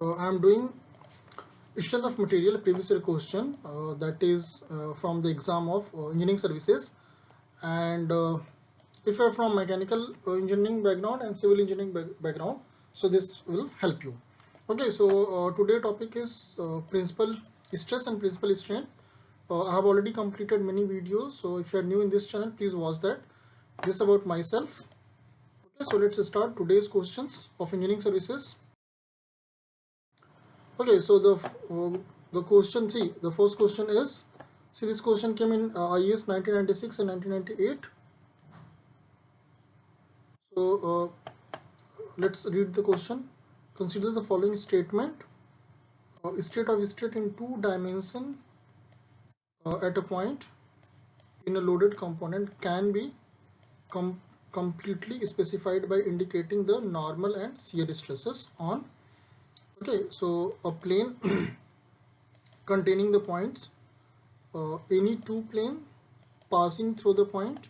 I am doing strength of material previous year question that is from the exam of engineering services, and if you are from mechanical engineering background and civil engineering background, so this will help you. Okay, so today topic is principal stress and principal strain. I have already completed many videos, so if you are new in this channel, please watch that. This is about myself. Okay, so let's start today's questions of engineering services. Okay, so the question, see, the first question is, see, this question came in IES 1996 and 1998. So let's read the question. Consider the following statement: state of state in 2 dimension at a point in a loaded component can be completely specified by indicating the normal and shear stresses on. Okay, so a plane containing the points, any two plane passing through the point,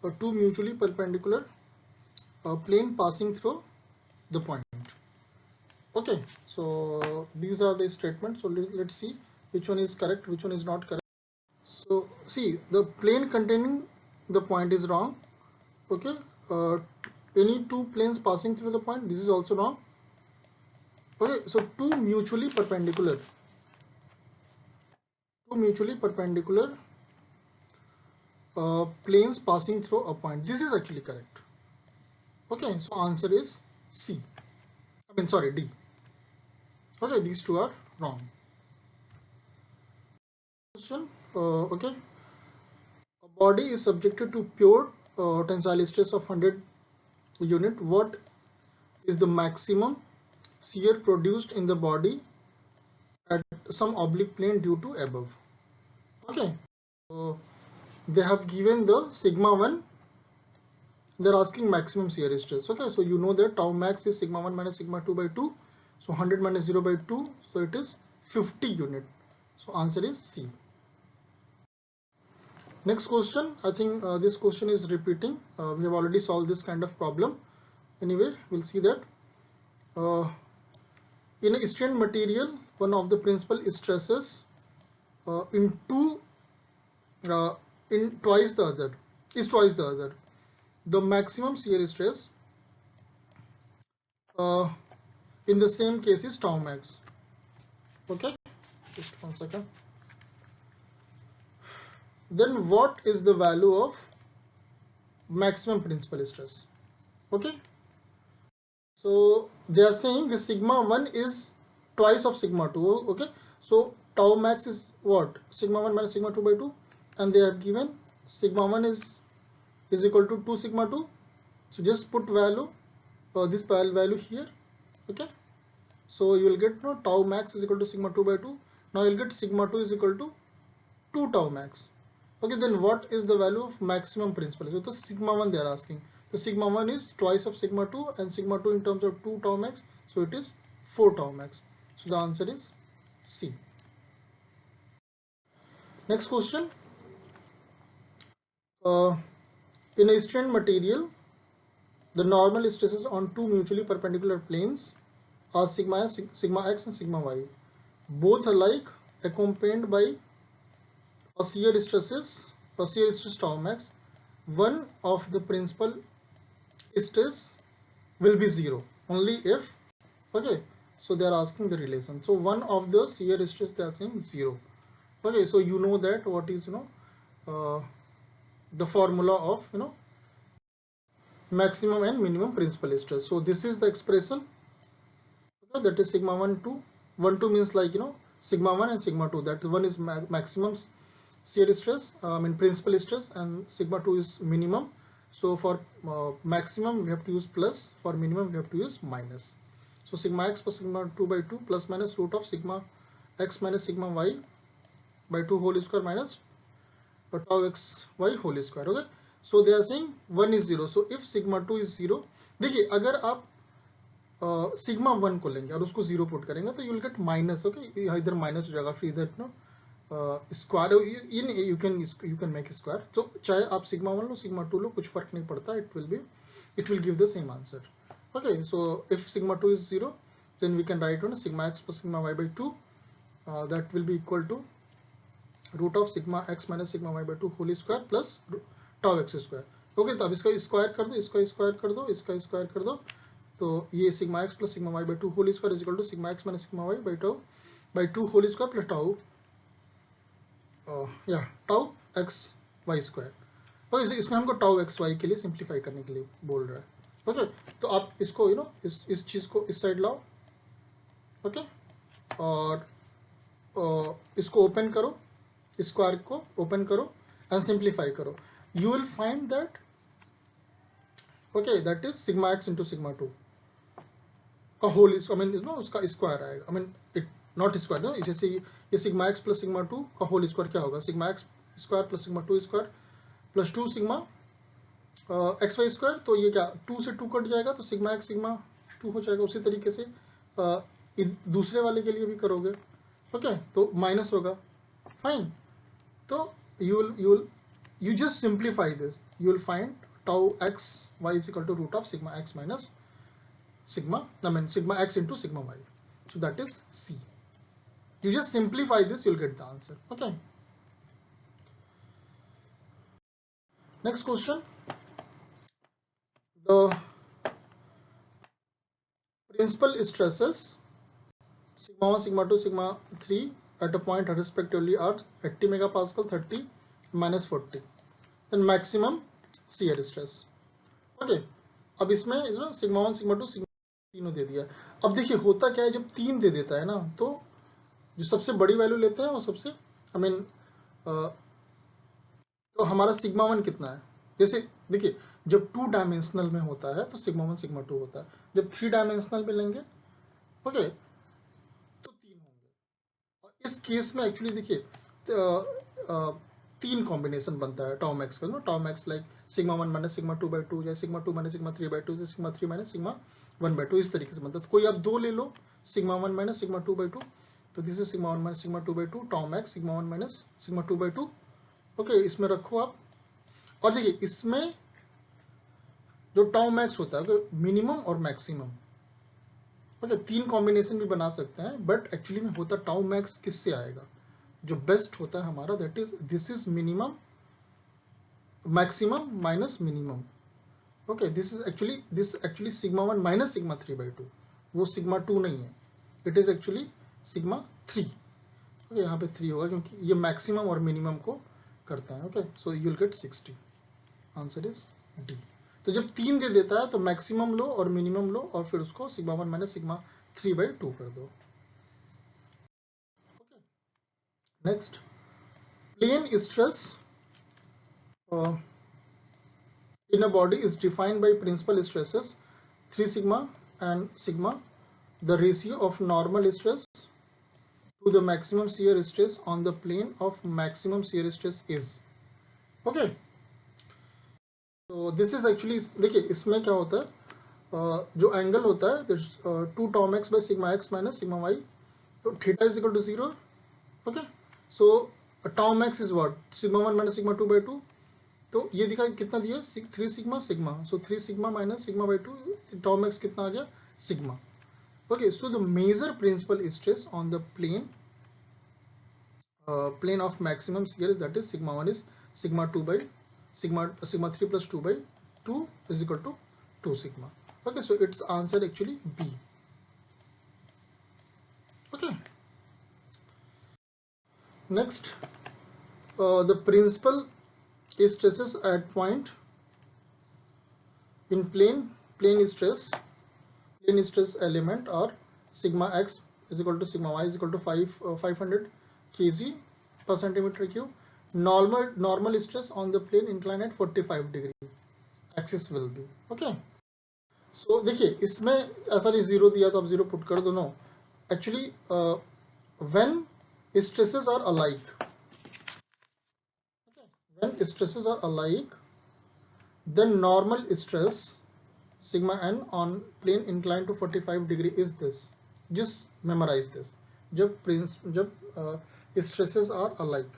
or two mutually perpendicular plane passing through the point. Okay, so these are the statements. So let's see which one is correct, which one is not correct. So see, the plane containing the point is wrong. Okay, any two planes passing through the point, this is also wrong. Okay, so two mutually perpendicular planes passing through a point, this is actually correct. Okay, so answer is C. I mean, sorry, D. Okay, these two are wrong. Question. Okay, a body is subjected to pure tensile stress of 100 unit. What is the maximum shear produced in the body at some oblique plane due to above? Okay, so they have given the sigma 1. They're asking maximum shear stress. Okay, so you know that tau max is sigma 1 minus sigma 2 by 2. So 100 minus 0 by 2, so it is 50 unit. So answer is C. Next question, I think this question is repeating. We have already solved this kind of problem. Anyway, we'll see that. In a strained material, one of the principal stresses in twice the other. The maximum shear stress in the same case is tau max. Okay, just 1 second. Then what is the value of maximum principal stress? Okay, so they are saying the sigma 1 is twice of sigma 2. Okay, so tau max is what? Sigma 1 minus sigma 2 by 2, and they have given sigma 1 is equal to 2 sigma 2. So just put value, this value here. Okay, so you will get tau max is equal to sigma 2 by 2. Now you will get sigma 2 is equal to 2 tau max. Okay, then what is the value of maximum principal? So the sigma 1 they are asking. So sigma 1 is twice of sigma 2, and sigma 2 in terms of 2 tau max, so it is 4 tau max. So the answer is C. Next question. In a strained material, the normal stresses on two mutually perpendicular planes are sigma x and sigma y, both alike, accompanied by a shear stress tau max. One of the principal stress will be 0 only if, okay, so they are asking the relation. So one of the shear stress they are saying 0. Okay, so you know that what is the formula of maximum and minimum principal stress. So this is the expression. Okay, that is sigma 1 2. 1 2 means like sigma 1 and sigma 2. That one is maximum shear stress, principal stress, and sigma 2 is minimum. So for maximum we have to use plus, for minimum we have to use minus. So sigma x plus sigma 2 by 2 plus minus root of sigma x minus sigma y by 2 whole square minus tau x y whole square. Okay, so they are saying 1 is 0. So if sigma 2 is 0, देखिए अगर आप sigma 1 को लेंगे और उसको 0 put करेंगे तो you will get minus. Okay, इधर माइनस हो जाएगा, फिर इधर square you can make square. तो चाहे आप सिग्मा 1 लो सिग्मा 2 लो, कुछ फर्क नहीं पड़ता, it will give the same answer. Okay, so if sigma 2 is 0, then we can write on sigma x plus sigma y by 2, that will be equal to root of sigma x minus sigma y by 2 whole square plus tau x square. Okay, तो अब इसका square कर दो, इसका square कर दो, इसका square कर दो, तो ये sigma x plus sigma y by 2 whole square is equal to sigma x minus sigma y by 2 whole square plus tau tau x y square. Okay, इसमें हमको टाउ एक्स वाई के लिए सिंप्लीफाई करने के लिए बोल रहा है. ओके, तो आप इसको इस चीज़ को इस साइड लाओ. ओके, और इसको ओपन करो, स्क्वायर को ओपन करो एंड सिंप्लीफाई करो. You will find that that is sigma x into sigma 2 का होल, उसका स्क्वायर आएगा. इट नॉट स्क्वायर ना, जैसे ये सिग्मा x प्लस सिग्मा 2 का होल स्क्वायर क्या होगा, sigma x square plus sigma 2 square plus 2 sigma x y square. तो ये क्या 2 से 2 कट जाएगा तो सिग्मा x सिग्मा 2 हो जाएगा. उसी तरीके से दूसरे वाले के लिए भी करोगे. ओके, तो माइनस होगा. फाइन, तो you just simplify this, you will find tau x y is equal to root of sigma x minus sigma x into sigma y. So that is C. You just simplify this, you'll get the answer. Okay, next question. The principal stresses sigma 1 sigma 2 sigma 3 at a point respectively are 80 megapascal, 30 minus 40. then maximum shear stress. Okay, अब इसमें sigma 1 sigma 2 sigma तीनों दे दिया. अब देखिए होता क्या है, जब 3 दे देता है ना, तो जो सबसे बड़ी वैल्यू लेते हैं वो सबसे तो हमारा सिग्मा 1 कितना है. जैसे देखिए, जब 2 डायमेंशनल में होता है तो सिग्मा 1 सिग्मा 2 होता है. जब 3 डायमेंशनल में लेंगे ओके तो 3 होंगे. और इस केस में एक्चुअली देखिए 3 कॉम्बिनेशन बनता है टाउ मैक्स का. Tau max like sigma 1 minus sigma 2 by 2, या सिग्मा 2 माइनस सिग्मा 3 बाई 2, या सिग्मा 3 माइनस सिग्मा 1 बाई 2, इस तरीके से बनता है. तो कोई आप 2 ले लो, सिग्मा 1 माइनस सिग्मा 2 बाई 2, तो this is sigma 1 minus sigma 2 by 2, tau max sigma 1 minus sigma 2 by 2. Okay, इसमें रखो आप. और देखिए इसमें जो टाउ मैक्स होता है मिनिमम और मैक्सिमम. ओके, 3 कॉम्बिनेशन भी बना सकते हैं, बट एक्चुअली में होता टाउ मैक्स किससे आएगा, जो बेस्ट होता है हमारा, that is this is minimum maximum minus minimum. Okay, this actually sigma 1 minus sigma 3 by 2, वो सिग्मा 2 नहीं है, it is actually sigma 3. Okay, यहाँ पे 3 होगा क्योंकि ये मैक्सिमम और मिनिमम को करता है. Okay, so you will get 60. Answer is D. तो जब 3 दे देता है तो मैक्सिमम लो और मिनिमम लो और फिर उसको सिग्मा 1 माइनस सिग्मा 3 बाई 2 कर दो. Next, plane stress in a body is defined by principal stresses 3 sigma and sigma. The ratio of normal stress to the maximum shear stress on the plane of maximum shear stress is. Okay, so this is actually देखिए इसमें क्या होता है, जो angle होता है 2 tau max by sigma x minus sigma y, तो theta is equal to 0. Okay, so tau max is what, sigma 1 minus sigma 2 by 2. तो ये दिखा कितना दिया, 3 sigma sigma, so 3 sigma minus sigma by 2, tau max कितना आ गया, sigma. Okay, so the major principal stress on the plane of maximum shear that is sigma 1 is sigma 2 by sigma 3 plus 2 by 2 is equal to 2 sigma. Okay, so it's answer actually B. Okay, next, the principal stresses at point in plane stress element are sigma x is equal to sigma y is equal to 500 kg per centimeter cube. Normal stress on the plane inclined at 45 degree axis will be. Okay, so देखिए इसमें ऐसा नहीं 0 दिया तो आप 0 put कर दो. No, actually when stresses are alike, okay, when stresses are alike, then normal stress sigma n on plane inclined to 45 degree is this. Just memorize this. जब stresses are alike.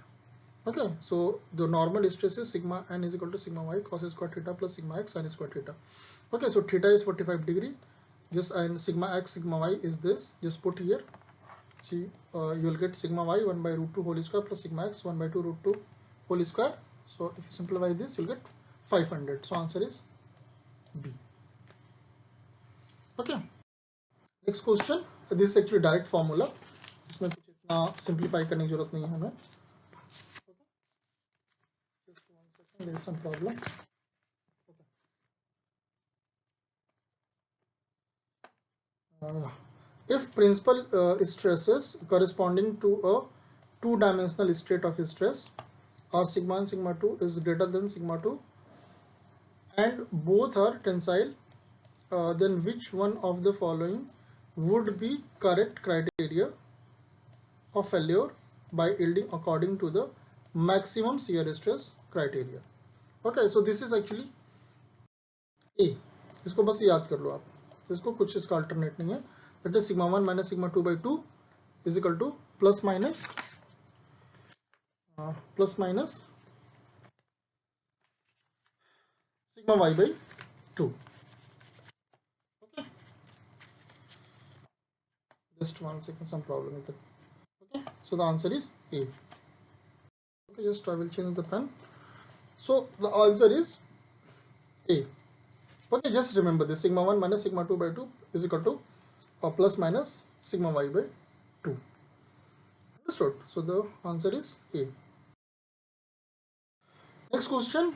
Okay, so the normal stress is sigma n is equal to sigma y cos square theta plus sigma x sin square theta. Okay, so theta is 45 degree just, and sigma x sigma y is this, just put here. See, you will get sigma y 1 by root 2 whole square plus sigma x 1 by 2 root 2 whole square. So if you simplify this, you'll get 500. So answer is B. Okay, next question. This is actually direct formula, इसमें कुछ इतना simplify करने की जरूरत नहीं है हमें. Just 1 second, there is some problem. If principal stresses corresponding to a two-dimensional state of stress or sigma 1 sigma 2 is greater than sigma 2 and both are tensile, then which one of the following would be correct criteria of failure by yielding according to the maximum shear stress criteria? Okay, so this is actually A. इसको बस याद कर लो आप, इसको कुछ इसका alternate नहीं है. That is sigma 1 minus sigma 2 by 2 is equal two plus minus sigma y by 2. Okay, just 1 second, some problem with it. Okay, so the answer is A. Okay, just I will change the pen. So the answer is A. Okay, just remember this, sigma 1 minus sigma 2 by 2 is equal to plus minus sigma y by 2. Understood? So the answer is A. Next question.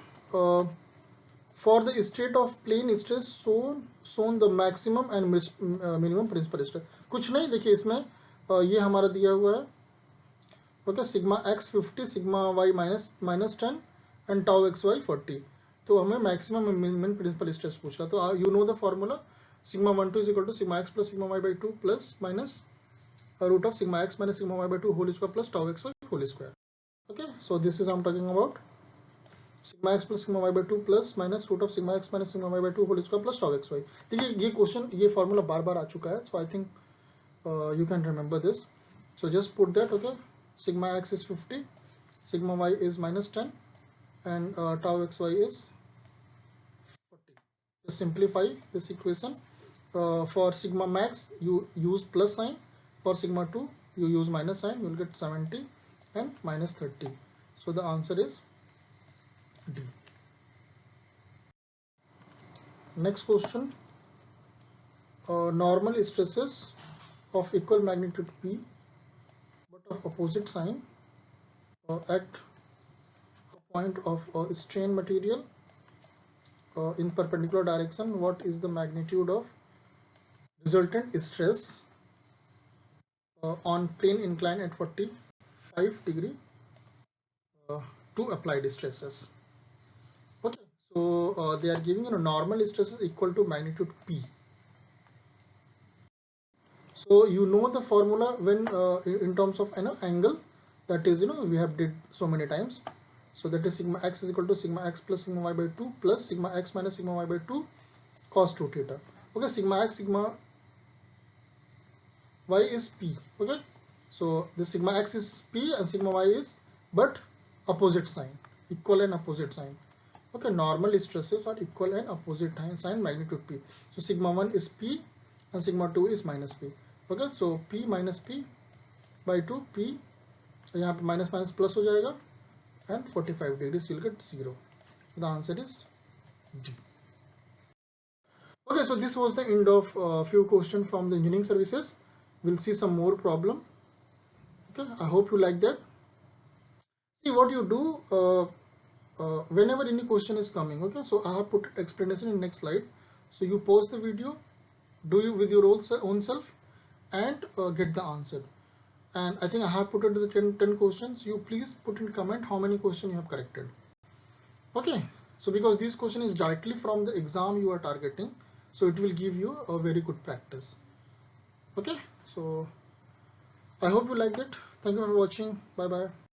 For the state of plane stress shown the maximum and minimum principal stress. कुछ नहीं, देखिए इसमें ये हमारा दिया हुआ है. Okay, sigma x 50, sigma y -10 and tau xy 40. तो हमें मैक्सिमम मिनिमम प्रिंसिपल स्ट्रेस पूछ रहा. तो you know the formula, sigma 1 2 is equal to sigma x plus sigma y by 2 plus minus root of sigma x minus sigma y by 2 whole square plus tau xy whole square. Okay, so this is I am talking about sigma x plus sigma y by 2 plus minus root of sigma x minus sigma y by 2 whole square plus tau xy. देखिए ये question, ये formula bar बार आ चुका है, so I think you can remember this. So just put that. Okay, sigma x is 50, sigma y is -10 and tau xy is 40. Just simplify this equation. For sigma max you use plus sign, for sigma 2 you use minus sign, you will get 70 and -30. So the answer is D. Next question. Normal stresses of equal magnitude P but of opposite sign at a point of strain material in perpendicular direction. What is the magnitude of resultant stress on plane incline at 45 degree to applied stresses? Okay, so they are giving normal stress is equal to magnitude P. So you know the formula when in terms of angle, that is we have did so many times. So that is sigma x is equal to sigma x plus sigma y by 2 plus sigma x minus sigma y by 2 cos 2 theta. Okay, sigma x sigma y is P. Okay, so the sigma x is P and sigma y is but opposite sign, equal and opposite sign. Okay, normal stresses are equal and opposite sign magnitude P. So sigma 1 is P and sigma 2 is minus P. Okay, so P minus P by 2, P यहाँ पे minus minus plus हो जाएगा and 45 degrees you'll get 0. So the answer is D. Okay, so this was the end of few questions from the engineering services. We'll see some more problem. Okay, I hope you like that. See what you do. Whenever any question is coming, okay, so I have put explanation in next slide, so you pause the video, do you with your own self and get the answer. And I think I have put it to the 10 questions. You please put in comment how many questions you have corrected. Okay, so because this question is directly from the exam you are targeting, so it will give you a very good practice. Okay, so I hope you like it. Thank you for watching. Bye bye.